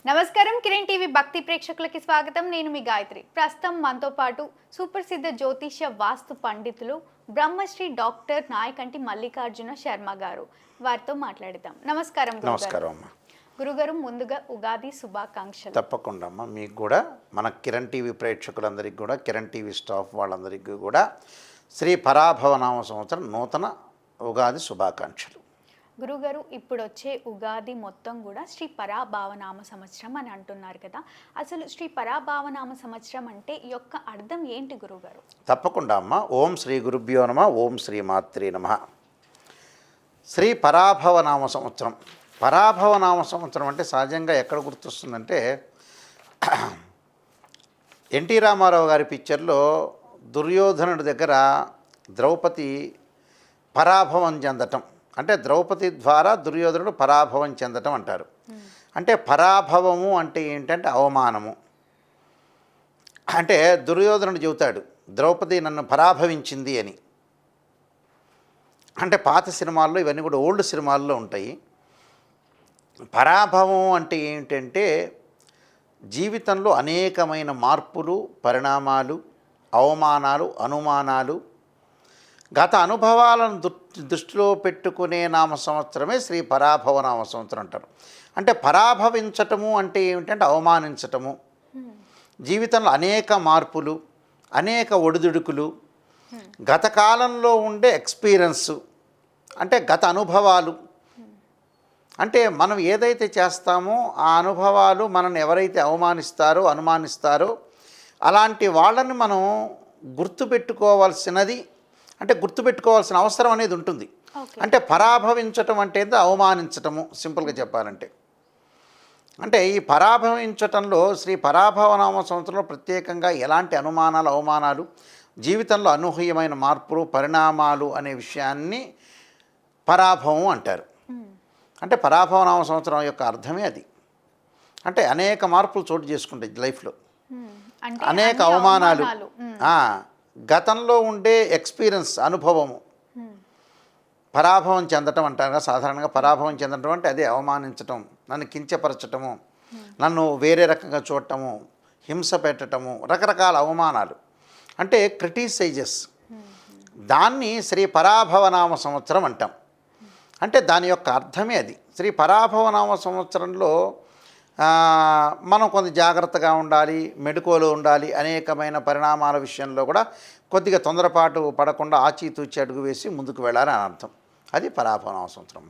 నమస్కారం కిరణ్ టీవీ భక్తి ప్రేక్షకులకి స్వాగతం. నేను మీ గాయత్రి. ప్రస్తుతం మనతో పాటు సుప్రసిద్ధ జ్యోతిష్య వాస్తు పండితులు బ్రహ్మశ్రీ డాక్టర్ నాయకంటి మల్లికార్జున శర్మ గారు. వారితో మాట్లాడదాం. నమస్కారం. నమస్కారం అమ్మా. గురుగారు, ముందుగా ఉగాది శుభాకాంక్షలు. తప్పకుండా అమ్మా. మీకు కూడా మన కిరణ్ టీవీ ప్రేక్షకులందరికీ కూడా, కిరణ్ టీవీ స్టాఫ్ వాళ్ళందరికీ కూడా శ్రీ పరాభవనామ సంవత్సరం నూతన ఉగాది శుభాకాంక్షలు. గురుగారు, ఇప్పుడు వచ్చే ఉగాది మొత్తం కూడా శ్రీ పరాభావనామ సంవత్సరం అని అంటున్నారు కదా, అసలు శ్రీ పరాభావనామ సంవత్సరం అంటే ఈ యొక్క అర్థం ఏంటి గురుగారు? తప్పకుండా అమ్మ. ఓం శ్రీ గురుభ్యో నమః. ఓం శ్రీ మాత్రే నమః. శ్రీ పరాభవనామ సంవత్సరం. పరాభవనామ సంవత్సరం అంటే సహజంగా ఎక్కడ గుర్తొస్తుందంటే ఎన్టీ రామారావు గారి పిక్చర్లో దుర్యోధనుడి దగ్గర ద్రౌపది పరాభవం చెందటం, అంటే ద్రౌపది ద్వారా దుర్యోధనుడు పరాభవం చెందటం అంటారు. అంటే పరాభవము అంటే ఏంటంటే అవమానము. అంటే దుర్యోధనుడు చెబుతాడు ద్రౌపది నన్ను పరాభవించింది అని. అంటే పాత సినిమాల్లో ఇవన్నీ కూడా ఓల్డ్ సినిమాల్లో ఉంటాయి. పరాభవం అంటే ఏంటంటే జీవితంలో అనేకమైన మార్పులు, పరిణామాలు, అవమానాలు, అనుమానాలు, గత అనుభవాలను దృష్టిలో పెట్టుకునే నామ సంవత్సరమే శ్రీ పరాభవనామ సంవత్సరం అంటారు. అంటే పరాభవించటము అంటే ఏమిటంటే అవమానించటము. జీవితంలో అనేక మార్పులు, అనేక ఒడిదుడుకులు, గత కాలంలో ఉండే ఎక్స్పీరియన్సు, అంటే గత అనుభవాలు. అంటే మనం ఏదైతే చేస్తామో ఆ అనుభవాలు మనల్ని ఎవరైతే అవమానిస్తారో, అనుమానిస్తారో అలాంటి వాళ్ళని మనం గుర్తుపెట్టుకోవాల్సినది, అంటే గుర్తుపెట్టుకోవాల్సిన అవసరం అనేది ఉంటుంది. అంటే పరాభవించటం అంటే అవమానించటము, సింపుల్గా చెప్పాలంటే. అంటే ఈ పరాభవించటంలో శ్రీ పరాభవనామ సంవత్సరంలో ప్రత్యేకంగా ఎలాంటి అనుమానాలు, అవమానాలు, జీవితంలో అనూహ్యమైన మార్పులు, పరిణామాలు అనే విషయాన్ని పరాభవం అంటారు. అంటే పరాభవనామ సంవత్సరం యొక్క అర్థమే అది. అంటే అనేక మార్పులు చోటు చేసుకుంటాయి లైఫ్లో, అనేక అవమానాలు, గతంలో ఉండే ఎక్స్పీరియన్స్, అనుభవము. పరాభవం చెందటం అంటారు కదా సాధారణంగా. పరాభవం చెందటం అంటే అదే అవమానించటం, నన్ను కించపరచటము, నన్ను వేరే రకంగా చూడటము, హింస పెట్టటము, రకరకాల అవమానాలు, అంటే క్రిటిసైజెస్. దాన్ని శ్రీ పరాభవనామ సంవత్సరం అంటాం. అంటే దాని యొక్క అర్థమే అది. శ్రీ పరాభవనామ సంవత్సరంలో మనం కొంత జాగ్రత్తగా ఉండాలి, మెడుకోలో ఉండాలి. అనేకమైన పరిణామాల విషయంలో కూడా కొద్దిగా తొందరపాటు పడకుండా ఆచితూచి అడుగు వేసి ముందుకు వెళ్ళాలి అని అర్థం. అది పరాభవనామ సంవత్సరం.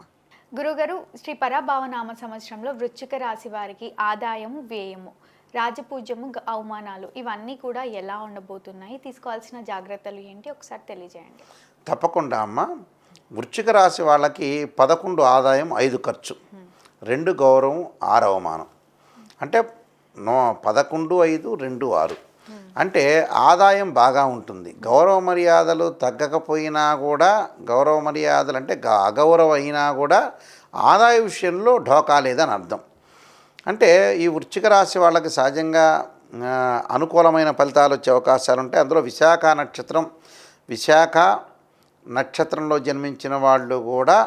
గురుగారు, శ్రీ పరాభవనామ సంవత్సరంలో వృశ్చిక రాశి వారికి ఆదాయము, వ్యయము, రాజపూజ్యము, అవమానాలు ఇవన్నీ కూడా ఎలా ఉండబోతున్నాయి? తీసుకోవాల్సిన జాగ్రత్తలు ఏంటి ఒకసారి తెలియజేయండి. తప్పకుండా అమ్మ. వృశ్చిక రాశి వాళ్ళకి 11 ఆదాయం, 5 ఖర్చు, 2 గౌరవం, 6 అవమానం. అంటే 11, 5, 2, 6. అంటే ఆదాయం బాగా ఉంటుంది. గౌరవ మర్యాదలు తగ్గకపోయినా కూడా, గౌరవ మర్యాదలు అంటే అగౌరవం అయినా కూడా ఆదాయ విషయంలో ఢోకా లేదని అర్థం. అంటే ఈ వృశ్చిక రాశి వాళ్ళకి సహజంగా అనుకూలమైన ఫలితాలు వచ్చే అవకాశాలు ఉంటాయి. అందులో విశాఖ నక్షత్రం, విశాఖ నక్షత్రంలో జన్మించిన వాళ్ళు కూడా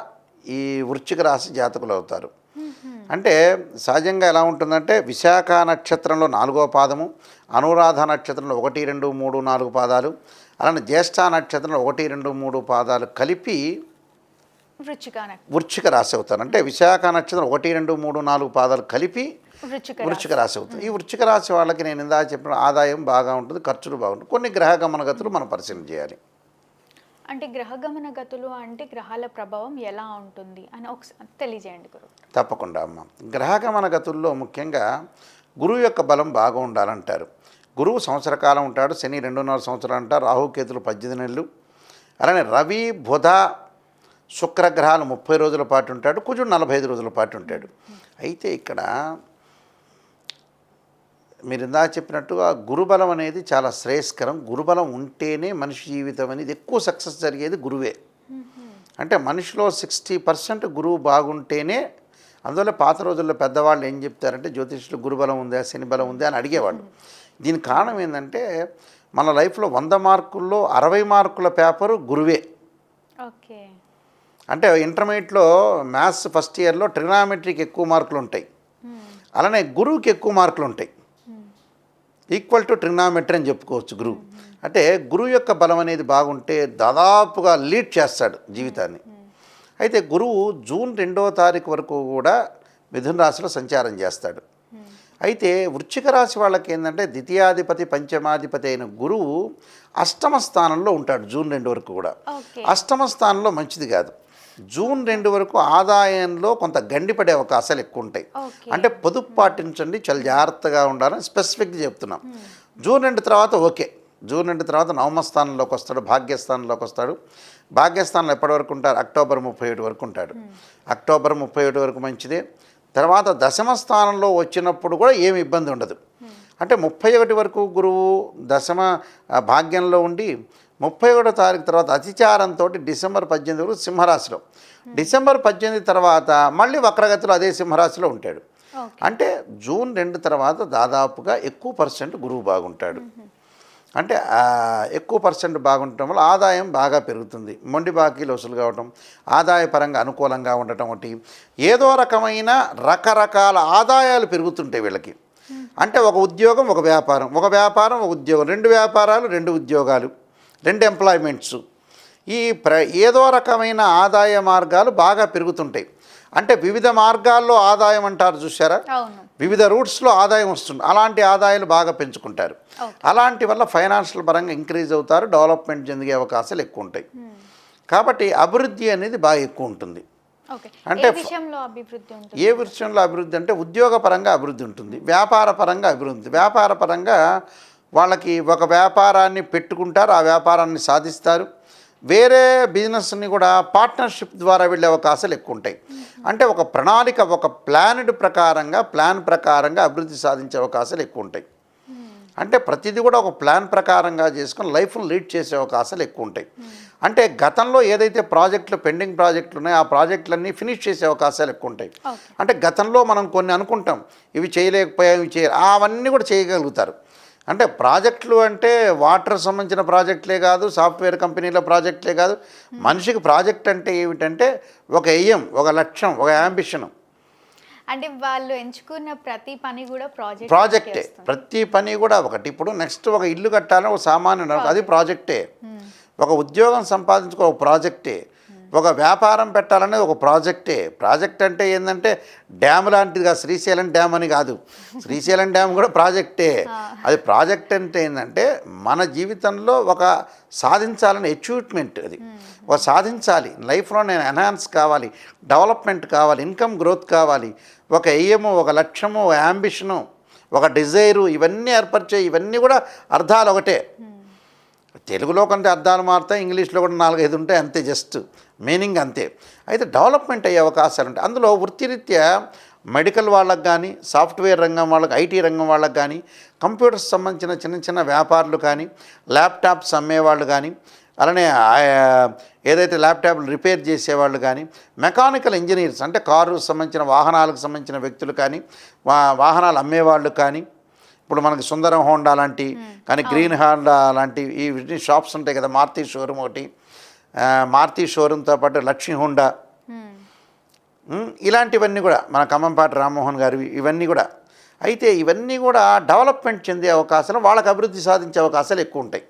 ఈ వృశ్చిక రాశి జాతకులు అవుతారు. అంటే సహజంగా ఎలా ఉంటుందంటే విశాఖ నక్షత్రంలో 4వ పాదము, అనురాధ నక్షత్రంలో 1, 2, 3, 4 పాదాలు, అలానే జ్యేష్ఠ నక్షత్రంలో 1, 2, 3 పాదాలు కలిపి వృశ్చిక రాశి అవుతారు. అంటే విశాఖ నక్షత్రం 1, 2, 3, 4 పాదాలు కలిపి వృశ్చిక రాశి అవుతుంది. ఈ వృశ్చిక రాశి వాళ్ళకి నేను ఇందాక చెప్పిన ఆదాయం బాగా ఉంటుంది, ఖర్చులు బాగుంటుంది. కొన్ని గ్రహ గమనగతులు మనం పరిశీలన చేయాలి. అంటే గ్రహగమన గతులు అంటే గ్రహాల ప్రభావం ఎలా ఉంటుంది అని ఒకసారి తెలియజేయండి గురువు. తప్పకుండా అమ్మ. గ్రహగమన గతుల్లో ముఖ్యంగా గురువు యొక్క బలం బాగా ఉండాలంటారు. గురువు సంవత్సర కాలం ఉంటాడు, శని 2.5 సంవత్సరాలు అంటారు, రాహుకేతులు 18 నెలలు, అలానే రవి, బుధ, శుక్రగ్రహాలు 30 రోజుల పాటు ఉంటాడు, కుజుడు 45 రోజుల పాటు ఉంటాడు. అయితే ఇక్కడ మీరు ఇందాక చెప్పినట్టుగా గురుబలం అనేది చాలా శ్రేయస్కరం. గురుబలం ఉంటేనే మనిషి జీవితం అనేది ఎక్కువ సక్సెస్ జరిగేది గురువే. అంటే మనిషిలో 60% గురువు బాగుంటేనే. అందువల్ల పాత రోజుల్లో పెద్దవాళ్ళు ఏం చెప్తారంటే జ్యోతిష్యులు గురుబలం ఉందా, శని బలం ఉందా అని అడిగేవాళ్ళు. దీనికి కారణం ఏంటంటే మన లైఫ్లో 100 మార్కుల్లో 60 మార్కుల పేపరు గురువే. ఓకే. అంటే ఇంటర్మీడియట్లో మ్యాథ్స్ ఫస్ట్ ఇయర్లో ట్రిగ్నామెట్రీకి ఎక్కువ మార్కులు ఉంటాయి. అలానే గురువుకి ఎక్కువ మార్కులు ఉంటాయి. ఈక్వల్ టు ట్రిగ్నామెట్రీ అని చెప్పుకోవచ్చు గురువు. అంటే గురువు యొక్క బలం అనేది బాగుంటే దాదాపుగా లీడ్ చేస్తాడు జీవితాన్ని. అయితే గురువు జూన్ 2వ తారీఖు వరకు కూడా మిథున రాశిలో సంచారం చేస్తాడు. అయితే వృశ్చిక రాశి వాళ్ళకి ఏంటంటే ద్వితీయాధిపతి పంచమాధిపతి అయిన గురువు అష్టమ స్థానంలో ఉంటాడు జూన్ 2 వరకు కూడా. అష్టమ స్థానంలో మంచిది కాదు. జూన్ 2 వరకు ఆదాయంలో కొంత గండిపడే అవకాశాలు ఎక్కువ ఉంటాయి. అంటే పొదుపు పాటించండి, చాలా జాగ్రత్తగా ఉండాలని స్పెసిఫిక్గా చెప్తున్నాం. జూన్ 2 తర్వాత ఓకే. జూన్ 2 తర్వాత నవమ స్థానంలోకి వస్తాడు, భాగ్యస్థానంలోకి వస్తాడు. భాగ్యస్థానంలో ఎప్పటి వరకు ఉంటారు? అక్టోబర్ 31 వరకు ఉంటాడు. అక్టోబర్ 31 వరకు మంచిదే. తర్వాత దశమ స్థానంలో వచ్చినప్పుడు కూడా ఏమి ఇబ్బంది ఉండదు. అంటే 31 వరకు గురువు దశమ భాగ్యంలో ఉండి 31వ తారీఖు తర్వాత అతిచారంతో డిసెంబర్ 18 వరకు సింహరాశిలో, డిసెంబర్ 18 తర్వాత మళ్ళీ వక్రగతిలో అదే సింహరాశిలో ఉంటాడు. అంటే జూన్ 2 తర్వాత దాదాపుగా ఎక్కువ పర్సెంట్ గురువు బాగుంటాడు. అంటే ఎక్కువ పర్సెంట్ బాగుండటం వల్ల ఆదాయం బాగా పెరుగుతుంది. మొండి బాకీలు వసూలు కావటం, ఆదాయపరంగా అనుకూలంగా ఉండటం ఒకటి, ఏదో రకమైన రకరకాల ఆదాయాలు పెరుగుతుంటాయి వీళ్ళకి. అంటే ఒక ఉద్యోగం ఒక వ్యాపారం, ఒక వ్యాపారం ఒక ఉద్యోగం, 2 వ్యాపారాలు 2 ఉద్యోగాలు, 2 ఎంప్లాయ్మెంట్స్, ఈ ఏదో రకమైన ఆదాయ మార్గాలు బాగా పెరుగుతుంటాయి. అంటే వివిధ మార్గాల్లో ఆదాయం అంటారు చూసారా, వివిధ రూట్స్లో ఆదాయం వస్తుంది. అలాంటి ఆదాయాలు బాగా పెంచుకుంటారు. అలాంటి వల్ల ఫైనాన్షియల్ పరంగా ఇంక్రీజ్ అవుతారు, డెవలప్మెంట్ చెందే అవకాశాలు ఎక్కువ ఉంటాయి. కాబట్టి అభివృద్ధి అనేది బాగా ఎక్కువ ఉంటుంది. అంటే ఏ విషయంలో అభివృద్ధి అంటే ఉద్యోగపరంగా అభివృద్ధి ఉంటుంది, వ్యాపార పరంగా అభివృద్ధి. వ్యాపార పరంగా వాళ్ళకి ఒక వ్యాపారాన్ని పెట్టుకుంటారు, ఆ వ్యాపారాన్ని సాధిస్తారు. వేరే బిజినెస్ని కూడా పార్ట్నర్షిప్ ద్వారా వెళ్ళే అవకాశాలు ఎక్కువ ఉంటాయి. అంటే ఒక ప్రణాళిక, ఒక ప్లాన్ ప్రకారంగా అభివృద్ధి సాధించే అవకాశాలు ఎక్కువ ఉంటాయి. అంటే ప్రతిదీ కూడా ఒక ప్లాన్ ప్రకారంగా చేసుకొని లైఫ్ను లీడ్ చేసే అవకాశాలు ఎక్కువ ఉంటాయి. అంటే గతంలో ఏదైతే ప్రాజెక్టులు పెండింగ్ ప్రాజెక్టులు ఉన్నాయో ఆ ప్రాజెక్టులన్నీ ఫినిష్ చేసే అవకాశాలు ఎక్కువ ఉంటాయి. అంటే గతంలో మనం కొన్ని అనుకుంటాం, ఇవి చేయలేకపోయాం, ఇవి అవన్నీ కూడా చేయగలుగుతారు. అంటే ప్రాజెక్టులు అంటే వాటర్ సంబంధించిన ప్రాజెక్టులే కాదు, సాఫ్ట్వేర్ కంపెనీల ప్రాజెక్టులే కాదు. మనిషికి ప్రాజెక్ట్ అంటే ఏమిటంటే ఒక ఎయిమ్, ఒక లక్ష్యం, ఒక యాంబిషన్. అంటే వాళ్ళు ఎంచుకున్న ప్రతి పని కూడా ప్రాజెక్టే. ప్రతి పని కూడా ఒకటి. ఇప్పుడు నెక్స్ట్ ఒక ఇల్లు కట్టాలని ఒక సామాన్యుడు, అది ప్రాజెక్టే. ఒక ఉద్యోగం సంపాదించుకో ఒక ప్రాజెక్టే. ఒక వ్యాపారం పెట్టాలనేది ఒక ప్రాజెక్టే. ప్రాజెక్ట్ అంటే ఏంటంటే డ్యామ్ లాంటిదిగా, శ్రీశైలం డ్యామ్ అని కాదు. శ్రీశైలం డ్యామ్ కూడా ప్రాజెక్టే. అది ప్రాజెక్ట్ అంటే ఏంటంటే మన జీవితంలో ఒక సాధించాలని అచీవ్మెంట్. అది ఒక సాధించాలి, లైఫ్లో నేను ఎన్హాన్స్ కావాలి, డెవలప్మెంట్ కావాలి, ఇన్కమ్ గ్రోత్ కావాలి, ఒక ఎయిము, ఒక లక్ష్యము, ఒక యాంబిషను, ఒక డిజైరు, ఇవన్నీ ఏర్పరిచే. ఇవన్నీ కూడా అర్థాలు ఒకటే. తెలుగులో కంటే అర్థాలు మారుతాయి, ఇంగ్లీష్లో కూడా 4-5 ఉంటాయి, అంతే, జస్ట్ మీనింగ్ అంతే. అయితే డెవలప్మెంట్ అయ్యే అవకాశాలు ఉంటాయి. అందులో వృత్తిరీత్యా మెడికల్ వాళ్ళకి కానీ, సాఫ్ట్వేర్ రంగం వాళ్ళకి, ఐటీ రంగం వాళ్ళకి కానీ, కంప్యూటర్స్ సంబంధించిన చిన్న చిన్న వ్యాపారులు కానీ, ల్యాప్టాప్స్ అమ్మేవాళ్ళు కానీ, అలానే ఏదైతే ల్యాప్టాప్లు రిపేర్ చేసేవాళ్ళు కానీ, మెకానికల్ ఇంజనీర్స్ అంటే కారు సంబంధించిన వాహనాలకు సంబంధించిన వ్యక్తులు కానీ, వాహనాలు అమ్మేవాళ్ళు కానీ, ఇప్పుడు మనకి సుందరం హోండా లాంటి కానీ, గ్రీన్ హోండా లాంటి ఈ షాప్స్ ఉంటాయి కదా, మారుతి షోరూమ్ ఒకటి, మారుతి షోరూమ్తో పాటు లక్ష్మీ హోండా, ఇలాంటివన్నీ కూడా మన ఖమ్మంపాటి రామ్మోహన్ గారు, ఇవన్నీ కూడా. అయితే ఇవన్నీ కూడా డెవలప్మెంట్ చెందే అవకాశాలు, వాళ్ళకి అభివృద్ధి సాధించే అవకాశాలు ఎక్కువ ఉంటాయి.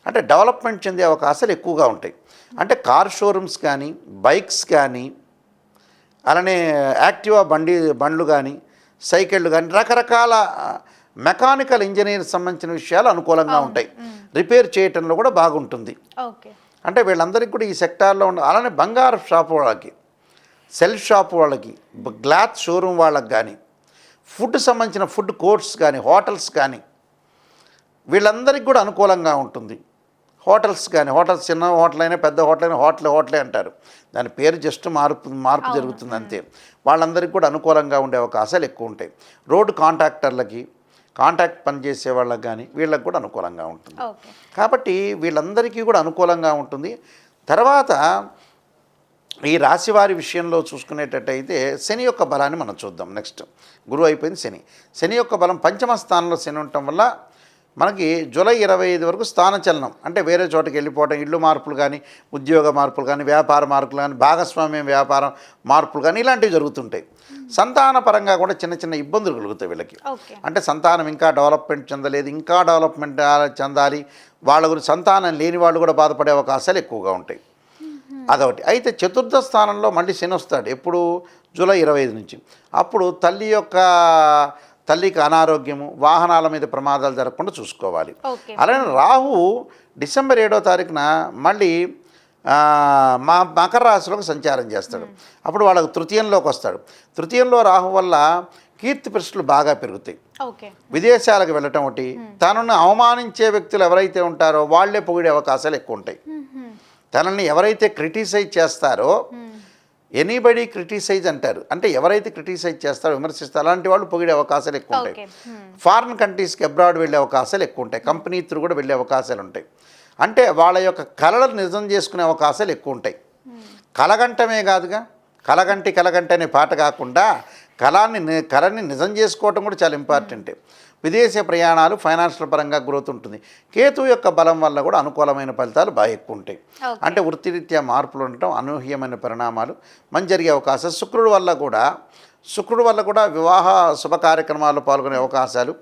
అంటే డెవలప్మెంట్ చెందే అవకాశాలు ఎక్కువగా ఉంటాయి. అంటే కార్ షోరూమ్స్ కానీ, బైక్స్ కానీ, అలానే యాక్టివా బండ్లు కానీ, సైకిళ్ళు కానీ, రకరకాల మెకానికల్ ఇంజనీర్ సంబంధించిన విషయాలు అనుకూలంగా ఉంటాయి. రిపేర్ చేయటంలో కూడా బాగుంటుంది. అంటే వీళ్ళందరికీ కూడా ఈ సెక్టార్లో అలానే బంగారు షాప్ వాళ్ళకి, సెల్ షాప్ వాళ్ళకి, గ్లాత్ షోరూమ్ వాళ్ళకి కానీ, ఫుడ్ సంబంధించిన ఫుడ్ కోర్ట్స్ కానీ, హోటల్స్ కానీ, వీళ్ళందరికీ కూడా అనుకూలంగా ఉంటుంది. హోటల్స్ కానీ, హోటల్స్ చిన్న హోటల్ అయినా పెద్ద హోటల్ అయినా హోటలే అంటారు, దాని పేరు జస్ట్ మార్పు జరుగుతుంది అంతే. వాళ్ళందరికీ కూడా అనుకూలంగా ఉండే అవకాశాలు ఎక్కువ ఉంటాయి. రోడ్డు కాంట్రాక్టర్లకి, కాంట్రాక్ట్ పనిచేసే వాళ్ళకి కానీ, వీళ్ళకి కూడా అనుకూలంగా ఉంటుంది. కాబట్టి వీళ్ళందరికీ కూడా అనుకూలంగా ఉంటుంది. తర్వాత ఈ రాశివారి విషయంలో చూసుకునేటట్టయితే శని యొక్క బలాన్ని మనం చూద్దాం. నెక్స్ట్ గురువు అయిపోయింది, శని యొక్క బలం పంచమ స్థానంలో శని ఉండటం వల్ల మనకి జూలై 25 వరకు స్థానచలనం, అంటే వేరే చోటకి వెళ్ళిపోవడం, ఇల్లు మార్పులు కానీ, ఉద్యోగ మార్పులు కానీ, వ్యాపార మార్పులు కానీ, భాగస్వామ్యం వ్యాపారం మార్పులు కానీ, ఇలాంటివి జరుగుతుంటాయి. సంతాన పరంగా కూడా చిన్న చిన్న ఇబ్బందులు కలుగుతాయి వీళ్ళకి. ఓకే. అంటే సంతానం ఇంకా డెవలప్మెంట్ చెందలేదు, ఇంకా డెవలప్మెంట్ చెందాలి, వాళ్ళ గురించి సంతానం లేని వాళ్ళు కూడా బాధపడే అవకాశాలు ఎక్కువగా ఉంటాయి. అదొకటి. అయితే చతుర్థ స్థానంలో మళ్ళీ శని వస్తాడు. ఎప్పుడు? జూలై 25 నుంచి. అప్పుడు తల్లికి అనారోగ్యము, వాహనాల మీద ప్రమాదాలు జరగకుండా చూసుకోవాలి. ఓకే. అలానే రాహు డిసెంబర్ 7వ తారీఖున మళ్ళీ మకర రాశిలోకి సంచారం చేస్తాడు. అప్పుడు వాళ్ళకు తృతీయంలోకి వస్తాడు. తృతీయంలో రాహు వల్ల కీర్తి ప్రశ్నలు బాగా పెరుగుతాయి. ఓకే. విదేశాలకు వెళ్ళటం ఒకటి, తనను అవమానించే వ్యక్తులు ఎవరైతే ఉంటారో వాళ్ళే పొగిడే అవకాశాలు ఎక్కువ ఉంటాయి. తనని ఎవరైతే క్రిటిసైజ్ చేస్తారో, ఎనీబడి క్రిటిసైజ్ అంటారు, అంటే ఎవరైతే క్రిటిసైజ్ చేస్తారో, విమర్శిస్తారో అలాంటి వాళ్ళు పొగిడే అవకాశాలు ఎక్కువ ఉంటాయి. ఫారిన్ కంట్రీస్కి అబ్రాడ్ వెళ్ళే అవకాశాలు ఎక్కువ ఉంటాయి. కంపెనీ త్రూ కూడా వెళ్ళే అవకాశాలు ఉంటాయి. అంటే వాళ్ళ యొక్క కళలను నిజం చేసుకునే అవకాశాలు ఎక్కువ ఉంటాయి. కలగంటమే కాదుగా, కలగంటి అనే పాట కాకుండా కళని నిజం చేసుకోవటం కూడా చాలా ఇంపార్టెంట్. విదేశీ ప్రయాణాలు, ఫైనాన్షియల్ పరంగా గ్రోత్ ఉంటుంది. కేతు యొక్క బలం వల్ల కూడా అనుకూలమైన ఫలితాలు బాగా ఎక్కువ ఉంటాయి. అంటే వృత్తిరీత్యా మార్పులు ఉండటం, అనూహ్యమైన పరిణామాలు మంచి జరిగే అవకాశం. శుక్రుడు వల్ల కూడా వివాహ శుభ కార్యక్రమాల్లో పాల్గొనే అవకాశాలు.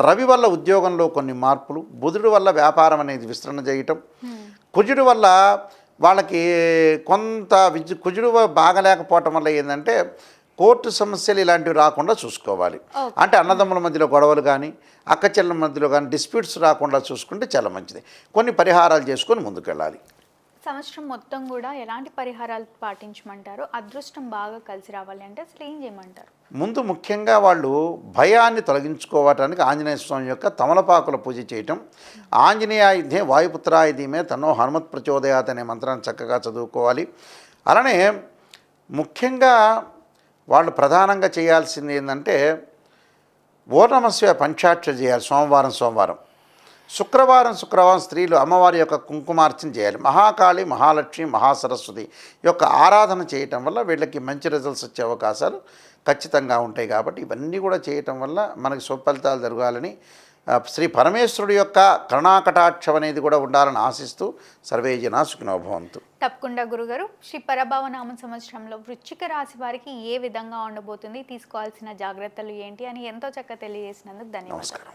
రవి వల్ల ఉద్యోగంలో కొన్ని మార్పులు. బుధుడు వల్ల వ్యాపారం అనేది విస్తరణ చేయటం. కుజుడు వల్ల వాళ్ళకి కుజుడు బాగలేకపోవటం వల్ల ఏంటంటే కోర్టు సమస్యలు ఇలాంటివి రాకుండా చూసుకోవాలి. అంటే అన్నదమ్ముల మధ్యలో గొడవలు కానీ, అక్క చెల్లెల మధ్యలో కానీ డిస్ప్యూట్స్ రాకుండా చూసుకుంటే చాలా మంచిది. కొన్ని పరిహారాలు చేసుకొని ముందుకెళ్ళాలి. సంవత్సరం మొత్తం కూడా ఎలాంటి పరిహారాలు పాటించమంటారు? అదృష్టం బాగా కలిసి రావాలి అంటే అసలు ఏం చేయమంటారు? ముందు ముఖ్యంగా వాళ్ళు భయాన్ని తొలగించుకోవటానికి ఆంజనేయ స్వామి యొక్క తమలపాకుల పూజ చేయటం, ఆంజనేయాయుధే వాయుపుత్రాయుధీమే తన్నో హనుమత్ ప్రచోదయాత్ అనే మంత్రాన్ని చక్కగా చదువుకోవాలి. అలానే ముఖ్యంగా వాళ్ళు ప్రధానంగా చేయాల్సింది ఏంటంటే ఓం నమః శివాయ పంచాక్షరి చేయాలి సోమవారం. శుక్రవారం స్త్రీలు అమ్మవారి యొక్క కుంకుమార్చన చేయాలి. మహాకాళి, మహాలక్ష్మి, మహాసరస్వతి యొక్క ఆరాధన చేయటం వల్ల వీళ్ళకి మంచి రిజల్ట్స్ వచ్చే అవకాశాలు ఖచ్చితంగా ఉంటాయి. కాబట్టి ఇవన్నీ కూడా చేయటం వల్ల మనకి సుఫలితాలు జరగాలని, శ్రీ పరమేశ్వరుడు యొక్క కరుణాకటాక్షం అనేది కూడా ఉండాలని ఆశిస్తూ సర్వే జనా సుఖినో భవంతు. తప్పకుండా గురుగారు, శ్రీ పరభావనామ సంవత్సరంలో వృశ్చిక రాశి వారికి ఏ విధంగా ఉండబోతుంది, తీసుకోవాల్సిన జాగ్రత్తలు ఏంటి అని ఎంతో చక్కగా తెలియజేసినందుకు ధన్యవాదాలు. నమస్కారం.